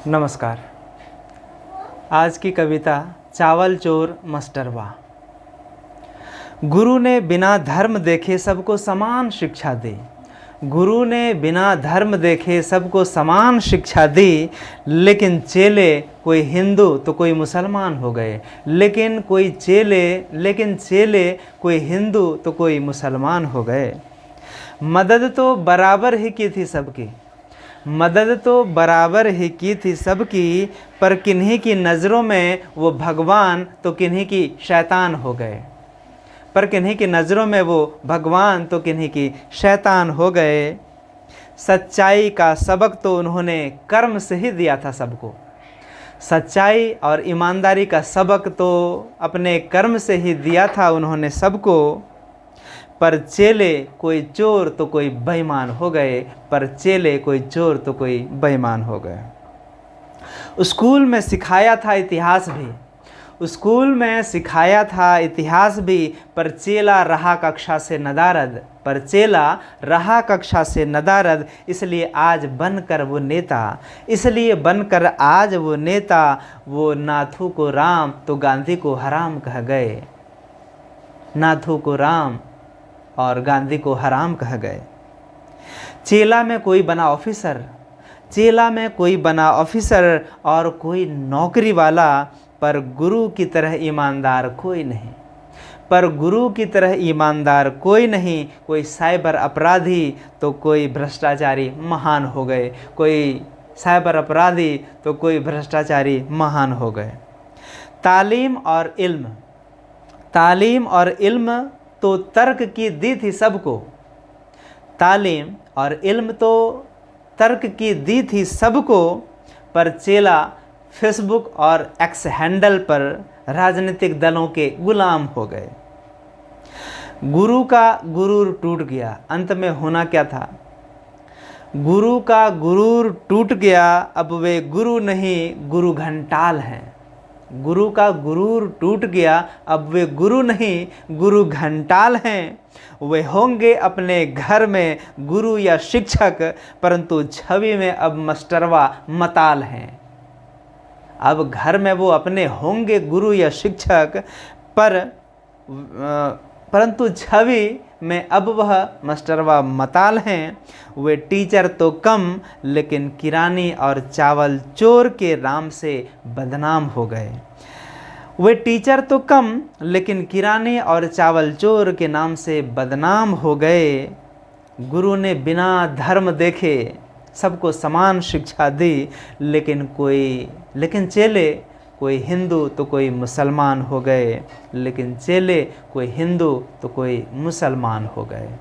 नमस्कार। आज की कविता चावल चोर मास्टरवा। गुरु ने बिना धर्म देखे सबको समान शिक्षा दी। गुरु ने बिना धर्म देखे सबको समान शिक्षा दी, लेकिन चेले कोई हिंदू तो कोई मुसलमान हो गए। लेकिन चेले कोई हिंदू तो कोई मुसलमान हो गए। मदद तो बराबर ही की थी सबकी, मदद तो बराबर ही की थी सबकी, पर किन्हीं की नज़रों में वो भगवान तो किन्हीं की शैतान हो गए। पर किन्हीं की नज़रों में वो भगवान तो किन्हीं की शैतान हो गए। सच्चाई का सबक तो उन्होंने कर्म से ही दिया था सबको। सच्चाई और ईमानदारी का सबक तो अपने कर्म से ही दिया था उन्होंने सबको। पर चेले कोई चोर तो कोई बेईमान हो गए। पर चेले कोई चोर तो कोई बेईमान हो गए। स्कूल में सिखाया था इतिहास भी, स्कूल में सिखाया था इतिहास भी, पर चेला रहा कक्षा से नदारद। पर चेला रहा कक्षा से नदारद, इसलिए आज बनकर वो नेता, इसलिए बनकर आज वो नेता, वो नाथू को राम तो गांधी को हराम कह गए। नाथू को राम और गांधी को हराम कह गए। चेला में कोई बना ऑफिसर, चेला में कोई बना ऑफिसर और कोई नौकरी वाला, पर गुरु की तरह ईमानदार कोई नहीं। पर गुरु की तरह ईमानदार कोई नहीं। कोई साइबर अपराधी तो कोई भ्रष्टाचारी महान हो गए। कोई साइबर अपराधी तो कोई भ्रष्टाचारी महान हो गए। तालीम और इल्म, तालीम और इल्म तो तर्क की दी थी सबको। तालीम और इल्म तो तर्क की दी थी सबको, पर चेला फेसबुक और एक्स हैंडल पर राजनीतिक दलों के गुलाम हो गए। गुरु का गुरूर टूट गया, अंत में होना क्या था। गुरु का गुरूर टूट गया, अब वे गुरु नहीं गुरु घंटाल हैं। गुरु का गुरूर टूट गया, अब वे गुरु नहीं गुरु घंटाल हैं। वे होंगे अपने घर में गुरु या शिक्षक, परंतु छवि में अब मास्टरवा मताल हैं। अब घर में वो अपने होंगे गुरु या शिक्षक, परंतु छवि में अब वह मास्टरवा मताल हैं। वे टीचर तो कम, लेकिन किरानी और चावल चोर के नाम से बदनाम हो गए। वे टीचर तो कम, लेकिन किरानी और चावल चोर के नाम से बदनाम हो गए। गुरु ने बिना धर्म देखे सबको समान शिक्षा दी, लेकिन चेले कोई हिंदू तो कोई मुसलमान हो गए। लेकिन चेले कोई हिंदू तो कोई मुसलमान हो गए।